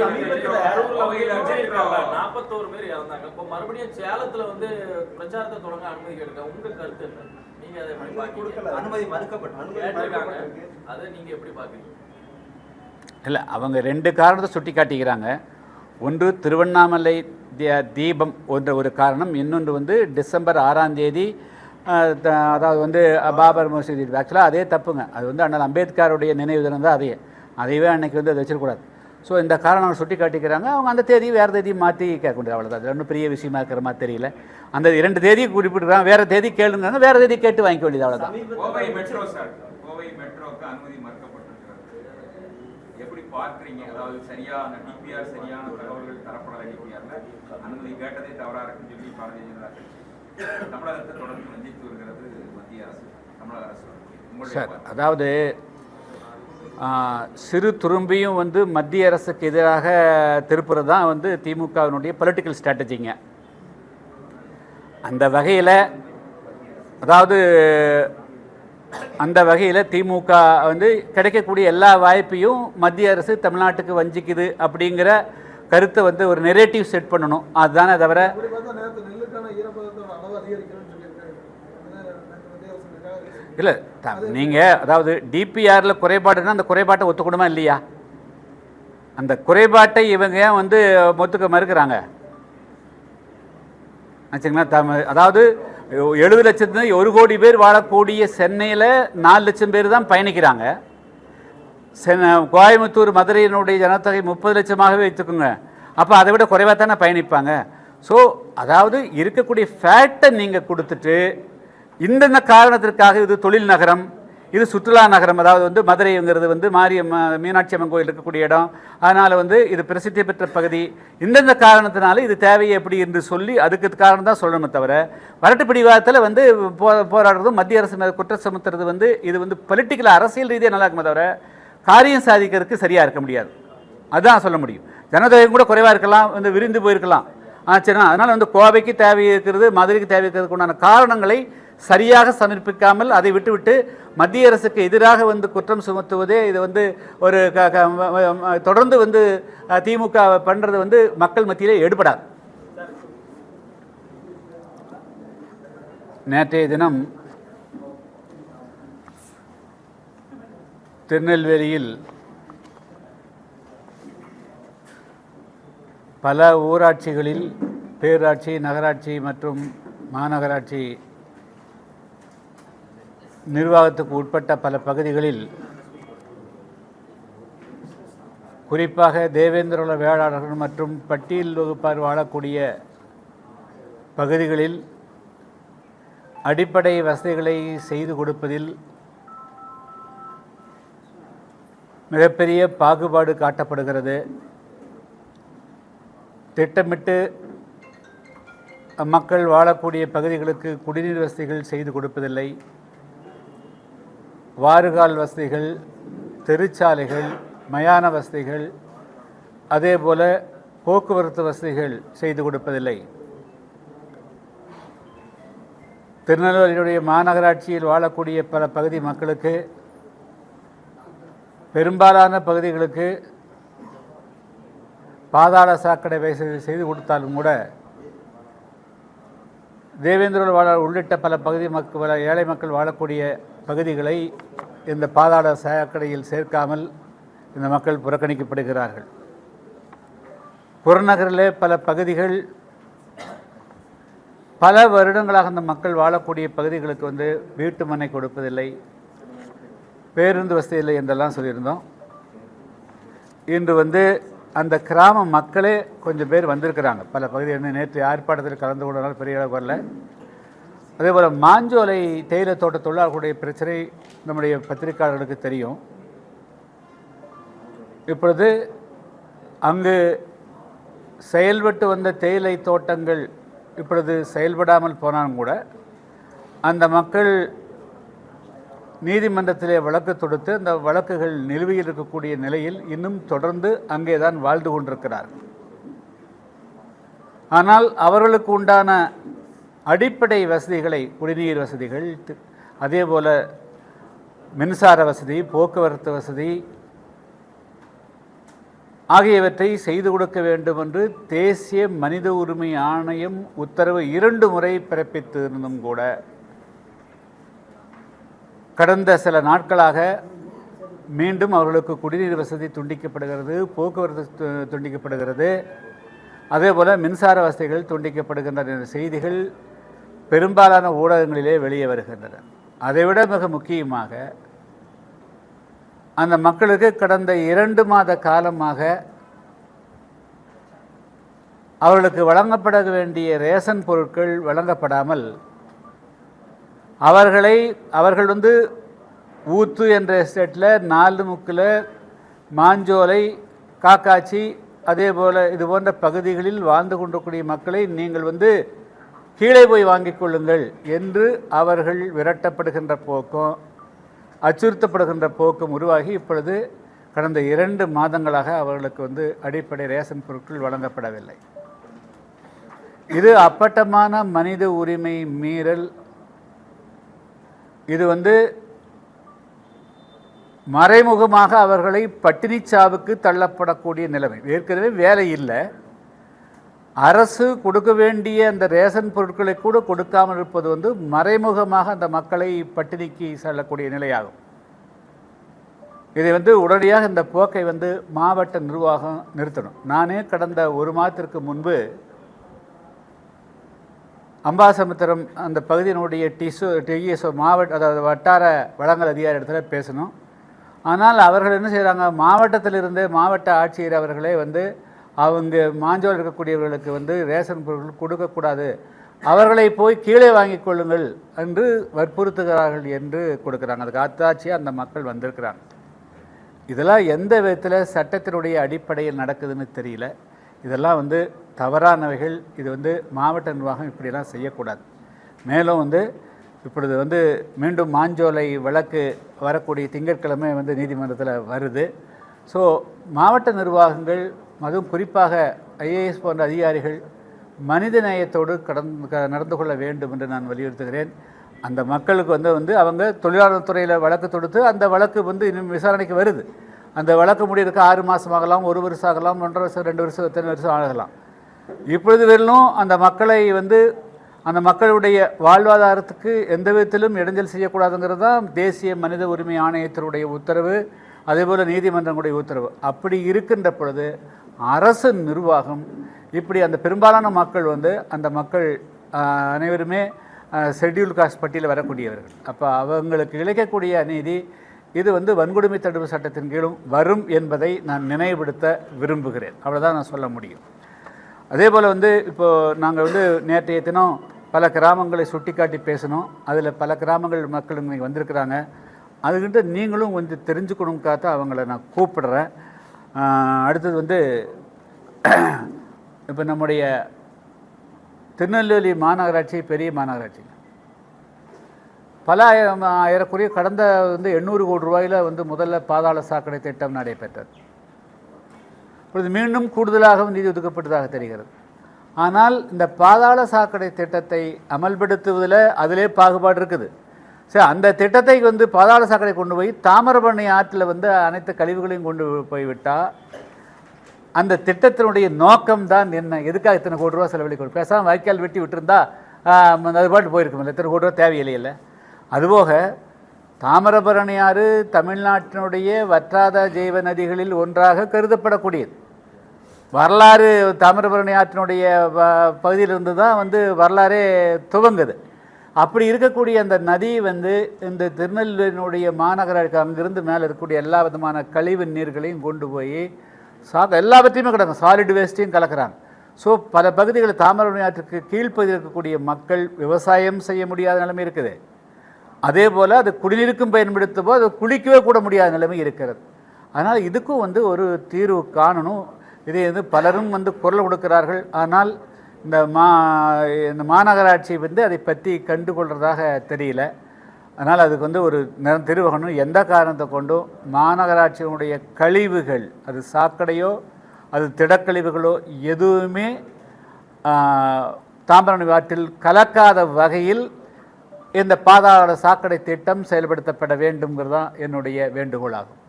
41 பேர் இறந்தாங்க. இப்போ மறுபடியும் சேலத்துல வந்து பிரச்சாரத்தை தொடங்க அனுமதி கேட்க உங்க கருத்து என்ன? நீங்க அதை அனுமதி மறுக்கப்பட்டிருக்காங்க, அதை நீங்க எப்படி பாக்குறீங்க? இல்லை, அவங்க 2 காரணத்தை சுட்டி காட்டிக்கிறாங்க. ஒன்று திருவண்ணாமலை தீபம் ஒரு காரணம், இன்னொன்று வந்து டிசம்பர் 6ஆம் தேதி அதாவது வந்து பாபர் மசூதி. ஆக்சுவலாக அதே தப்புங்க. அது வந்து அண்ணல் அம்பேத்கருடைய நினைவு தினம் தான். அதையவே அன்றைக்கி வந்து அதை வச்சிடக்கூடாது. ஸோ இந்த காரணம் சுட்டி காட்டிக்கிறாங்க. அவங்க அந்த தேதியை வேறு தேதியை மாற்றி கேட்க முடியாது, அவ்வளோதான். அது ஒன்றும் பெரிய விஷயமா இருக்கிற மாதிரி தெரியல. அந்த 2 தேதியை குறிப்பிட்டுருக்காங்க, வேறு தேதி கேளுங்க, வேறு தேதி கேட்டு வாங்கிக்க வேண்டியது, அவ்வளோதான். கோவை மெட்ரோக்கு அனுமதி மறுக்கப்பட்டிருக்கிறது, எப்படி பார்க்குறீங்க? அதாவது சரியான டிபிஆர், சரியான தகவல்கள் தரப்படாத டிபிஆர்ல அனுமதி கேட்டதே தவறாக இருக்குன்னு சொல்லி பாரதிய ஜனதா கட்சி தமிழகத்தை தொடர்ந்து வஞ்சித்து வருகிறது மத்திய அரசு, தமிழக அரசு. சார், அதாவது சிறு துரும்பியும் வந்து மத்திய அரசுக்கு எதிராக திருப்புறது தான் வந்து திமுகவினுடைய பொலிட்டிக்கல் ஸ்ட்ராட்டஜிங்க. அந்த வகையில் திமுக வந்து கிடைக்கக்கூடிய எல்லா வாய்ப்பையும் மத்திய அரசு தமிழ்நாட்டுக்கு வஞ்சிக்குது அப்படிங்கிற கருத்தை வந்து ஒரு நெரேட்டிவ் செட் பண்ணணும். அதுதானே தவிர இல்லை, நீங்கள் அதாவது டிபிஆரில் குறைபாடுன்னா அந்த குறைபாட்டை ஒத்துக்கணுமா இல்லையா? அந்த குறைபாட்டை இவங்க ஏன் வந்து ஒத்துக்க மறுக்கிறாங்க ஆச்சுங்களா? அதாவது 70 லட்சத்து 1 கோடி பேர் வாழக்கூடிய சென்னையில் 4 லட்சம் பேர் தான் பயணிக்கிறாங்க. கோயம்புத்தூர், மதுரையினுடைய ஜனத்தொகை 30 லட்சமாகவே வைத்துக்கோங்க. அப்போ அதை விட குறைவாக தானே பயணிப்பாங்க. ஸோ அதாவது இருக்கக்கூடிய ஃபேக்டை நீங்கள் கொடுத்துட்டு இந்தந்த காரணத்திற்காக இது தொழில் நகரம், இது சுற்றுலா நகரம், அதாவது வந்து மதுரைங்கிறது வந்து மீனாட்சி அம்மன் கோயில் இருக்கக்கூடிய இடம், அதனால் வந்து இது பிரசித்தி பெற்ற பகுதி, இந்தந்த காரணத்தினால இது தேவையை எப்படி என்று சொல்லி அதுக்கு காரணம் தான் சொல்லணுமே தவிர வரட்டு பிடிவாதத்தில் வந்து போராடுறதும் மத்திய அரசு மேலே குற்றம் சுமத்துறது வந்து இது வந்து பொலிட்டிக்கல் அரசியல் ரீதியாக நல்லா இருக்குமே தவிர காரியம் சாதிக்கிறதுக்கு சரியாக இருக்க முடியாது. அதுதான் சொல்ல முடியும். ஜனதொகை கூட குறைவாக இருக்கலாம், வந்து விரிந்து போயிருக்கலாம். சரிண்ணா, அதனால் வந்து கோவைக்கு தேவை இருக்கிறது, மதுரைக்கு தேவை இருக்கிறதுக்கு உண்டான காரணங்களை சரியாக சமர்ப்பிக்காமல் அதை விட்டுவிட்டு மத்திய அரசுக்கு எதிராக வந்து குற்றம் சுமத்துவதே இது வந்து ஒரு தொடர்ந்து வந்து திமுக பண்ணுறது வந்து மக்கள் மத்தியிலே எடுபடாது. நேற்றைய தினம் திருநெல்வேலியில் பல ஊராட்சிகளில் பேராட்சி, நகராட்சி மற்றும் மாநகராட்சி நிர்வாகத்துக்கு உட்பட்ட பல பகுதிகளில், குறிப்பாக தேவேந்திரகுல வேளாளர்கள் மற்றும் பட்டியல் வகுப்பார் வாழக்கூடிய பகுதிகளில் அடிப்படை வசதிகளை செய்து கொடுப்பதில் மிகப்பெரிய பாகுபாடு காட்டப்படுகிறது. திட்டமிட்டு மக்கள் வாழக்கூடிய பகுதிகளுக்கு குடிநீர் வசதிகள் செய்து கொடுப்பதில்லை. வாறுகால் வசதிகள், தெருச்சாலைகள், மயான வசதிகள், அதேபோல் போக்குவரத்து வசதிகள் செய்து கொடுப்பதில்லை. திருநெல்வேலியுடைய மாநகராட்சியில் வாழக்கூடிய பல பகுதி மக்களுக்கு, பெரும்பாலான பகுதிகளுக்கு பாதாள சாக்கடை வசதி செய்து கொடுத்தாலும் கூட தேவேந்திர வாழ உள்ளிட்ட பல பகுதி மக்கள், ஏழை மக்கள் வாழக்கூடிய பகுதிகளை இந்த பாதாள சாக்கடையில் சேர்க்காமல் இந்த மக்கள் புறக்கணிக்கப்படுகிறார்கள். புறநகரிலே பல பகுதிகள் பல வருடங்களாக அந்த மக்கள் வாழக்கூடிய பகுதிகளுக்கு வந்து வீட்டு மனை கொடுப்பதில்லை, பேருந்து வசதி இல்லை என்றெல்லாம் சொல்லியிருந்தோம். இன்று வந்து அந்த கிராம மக்களே கொஞ்சம் பேர் வந்திருக்கிறாங்க. பல பகுதிகள் நேற்று ஆர்ப்பாட்டத்தில் கலந்து கொண்டனால் பெரிய அளவு வரல. அதே போல் மாஞ்சோலை தேயிலை தோட்ட தொழிலாளர்களுடைய பிரச்சனை நம்முடைய பத்திரிகையாளர்களுக்கு தெரியும். இப்பொழுது அங்கு செயல்பட்டு வந்த தேயிலை தோட்டங்கள் இப்பொழுது செயல்படாமல் போனாலும் கூட அந்த மக்கள் நீதிமன்றத்திலே வழக்கு தொடுத்து அந்த வழக்குகள் நிலுவையில் இருக்கக்கூடிய நிலையில் இன்னும் தொடர்ந்து அங்கே தான் வாழ்ந்து கொண்டிருக்கிறார்கள். ஆனால் அவர்களுக்கு உண்டான அடிப்படை வசதிகளை, குடிநீர் வசதிகள், அதே போல் மின்சார வசதி, போக்குவரத்து வசதி ஆகியவற்றை செய்து கொடுக்க வேண்டும் என்று தேசிய மனித உரிமை ஆணையம் உத்தரவு 2 முறை பிறப்பித்திருந்தும் கூட கடந்த சில நாட்களாக மீண்டும் அவர்களுக்கு குடிநீர் வசதி துண்டிக்கப்படுகிறது, போக்குவரத்து துண்டிக்கப்படுகிறது, அதேபோல் மின்சார வசதிகள் துண்டிக்கப்படுகின்றன என்ற செய்திகள் பெரும்பாலான ஊடகங்களிலே வெளியே வருகின்றன. அதைவிட மிக முக்கியமாக அந்த மக்களுக்கு கடந்த 2 மாத காலமாக அவர்களுக்கு வழங்கப்பட வேண்டிய ரேஷன் பொருட்கள் வழங்கப்படாமல் அவர்கள் ஊத்து என்ற எஸ்டேட்டில் 4 முக்கில் மாஞ்சோலை, காக்காச்சி, அதே போல் இது போன்ற பகுதிகளில் வாழ்ந்து கொண்டிருக்கூடிய மக்களை நீங்கள் கீழே போய் வாங்கிக் கொள்ளுங்கள் என்று அவர்கள் விரட்டப்படுகின்ற போக்கும் அச்சுறுத்தப்படுகின்ற போக்கும் உருவாகி இப்பொழுது கடந்த 2 மாதங்களாக அவர்களுக்கு அடிப்படை ரேஷன் பொருட்கள் வழங்கப்படவில்லை. இது அப்பட்டமான மனித உரிமை மீறல். இது மறைமுகமாக அவர்களை பட்டினி சாவுக்கு தள்ளப்படக்கூடிய நிலைமை. ஏற்கனவே வேலை இல்லை, அரசு கொடுக்க வேண்டிய அந்த ரேஷன் பொருட்களை கூட கொடுக்காமல் இருப்பது மறைமுகமாக அந்த மக்களை பட்டினிக்கு செல்லக்கூடிய நிலையாகும். இதை உடனடியாக இந்த போக்கை மாவட்ட நிர்வாகம் நிறுத்தணும். நானே கடந்த 1 மாதத்திற்கு முன்பு அம்பாசமுத்திரம் அந்த பகுதியினுடைய டிஎஸ்ஓ மாவட்ட, அதாவது வட்டார வழங்கல் அதிகாரி இடத்துல பேசணும். ஆனால் அவர்கள் என்ன செய்கிறாங்க, மாவட்டத்திலிருந்து மாவட்ட ஆட்சியர் அவர்களே அவங்க மாஞ்சோல் இருக்கக்கூடியவர்களுக்கு ரேஷன் பொருட்கள் கொடுக்கக்கூடாது, அவர்களை போய் கீழே வாங்கிக் கொள்ளுங்கள் என்று வற்புறுத்துகிறார்கள் என்று கொடுக்குறாங்க. அதுக்கு அத்தாட்சியாக அந்த மக்கள் வந்திருக்கிறாங்க. இதெல்லாம் எந்த விதத்தில் சட்டத்தினுடைய அடிப்படையில் நடக்குதுன்னு தெரியல. இதெல்லாம் தவறானவைகள். இது மாவட்ட நிர்வாகம் இப்படியெல்லாம் செய்யக்கூடாது. மேலும் இப்பொழுது மீண்டும் மாஞ்சோலை வழக்கு வரக்கூடிய திங்கட்கிழமை நீதிமன்றத்தில் வருது. ஸோ மாவட்ட நிர்வாகங்கள், அதுவும் குறிப்பாக ஐஏஎஸ் போன்ற அதிகாரிகள் மனித நேயத்தோடு நடந்து கொள்ள வேண்டும் என்று நான் வலியுறுத்துகிறேன். அந்த மக்களுக்கு அவங்க தொழிலாளர் துறையில் வழக்கு தொடுத்து அந்த வழக்கு இன்னும் விசாரணைக்கு வருது. அந்த வழக்கு முடியறதுக்கு 6 மாதம் ஆகலாம், 1 வருஷம் ஆகலாம், 1.5 வருஷம், 2 வருஷம், எத்தனை வருஷம் ஆகலாம். இப்பொழுது வரலும் அந்த மக்களை அந்த மக்களுடைய வாழ்வாதாரத்துக்கு எந்த விதத்திலும் இடைஞ்சல் செய்யக்கூடாதுங்கிறது தான் தேசிய மனித உரிமை ஆணையத்தினுடைய உத்தரவு, அதேபோல் நீதிமன்றங்களுடைய உத்தரவு. அப்படி இருக்கின்ற பொழுது அரசு நிர்வாகம் இப்படி அந்த பெரும்பாலான மக்கள் அந்த மக்கள் அனைவருமே ஷெட்யூல் காஸ்ட் பட்டியலில் வரக்கூடியவர்கள். அப்போ அவங்களுக்கு இழைக்கக்கூடிய அநீதி இது வன்கொடுமை தடுப்பு சட்டத்தின் கீழும் வரும் என்பதை நான் நினைவுபடுத்த விரும்புகிறேன். அவ்வளோதான் நான் சொல்ல முடியும். அதே போல் இப்போது நாங்கள் நேற்றைய தினம் பல கிராமங்களை சுட்டி காட்டி பேசணும். அதில் பல கிராமங்கள் மக்கள் இன்றைக்கி வந்திருக்கிறாங்க. அதுக்கிட்ட நீங்களும் தெரிஞ்சுக்கணுங்காக அவங்கள நான் கூப்பிடுறேன். அடுத்தது இப்போ நம்முடைய திருநெல்வேலி மாநகராட்சி பெரிய மாநகராட்சி பல ஏறக்குறைய கடந்த 800 கோடி ரூபாயில் முதல்ல பாதாள சாக்கடை திட்டம் நடைபெற்றது. இப்பொழுது மீண்டும் கூடுதலாக நிதி ஒதுக்கப்பட்டதாக தெரிகிறது. ஆனால் இந்த பாதாள சாக்கடை திட்டத்தை அமல்படுத்துவதில் அதிலே பாகுபாடு இருக்குது. சரி, அந்த திட்டத்தை பாதாள சாக்கடை கொண்டு போய் தாமிரபரணி ஆற்றில் அனைத்து கழிவுகளையும் கொண்டு போய்விட்டால் அந்த திட்டத்தினுடைய நோக்கம்தான் என்ன? எதுக்காக இத்தனை கோடி ரூபா செலவழிக்கணும்? பேசாமல் வாய்க்கால் வெட்டி விட்டுருந்தா அது பாட்டு போயிருக்குமில்ல, இத்தனை கோடி ரூபா தேவையில்லையில்லை. அதுபோக தாமிரபரணி ஆறு தமிழ்நாட்டினுடைய வற்றாத ஜெய்வ நதிகளில் ஒன்றாக கருதப்படக்கூடியது. வரலாறு தாமிரபரணி ஆற்றினுடைய பகுதியிலிருந்து தான் வரலாறே துவங்குது. அப்படி இருக்கக்கூடிய அந்த நதி இந்த திருநெல்வேலியினுடைய மாநகராட்சி அங்கிருந்து மேலே இருக்கக்கூடிய எல்லா விதமான கழிவு நீர்களையும் கொண்டு போய் எல்லாவற்றையுமே கிடக்கும், சாலிட் வேஸ்ட்டையும் கலக்கிறாங்க. ஸோ பல பகுதிகளில் தாமிரபரணி ஆற்றுக்கு கீழ்ப்பகுதியில் இருக்கக்கூடிய மக்கள் விவசாயம் செய்ய முடியாத நிலைமை இருக்குது. அதே போல் அது குடிநீருக்கும் பயன்படுத்தும்போது அது குளிக்கவே கூட முடியாத நிலைமை இருக்கிறது. அதனால் இதுக்கும் ஒரு தீர்வு காணணும். இதை பலரும் குரல் கொடுக்கிறார்கள். ஆனால் இந்த மாநகராட்சி அதை பற்றி கண்டுகொள்கிறதாக தெரியல. அதனால் அதுக்கு ஒரு தீர்வு எந்த காரணத்தை கொண்டும் மாநகராட்சியினுடைய கழிவுகள், அது சாக்கடையோ அது திடக்கழிவுகளோ எதுவுமே தாமிரபரணி ஆற்றில் கலக்காத வகையில் இந்த பாதாள சாக்கடை திட்டம் செயல்படுத்தப்பட வேண்டும்ங்கிறது தான் என்னுடைய வேண்டுகோளாகும்.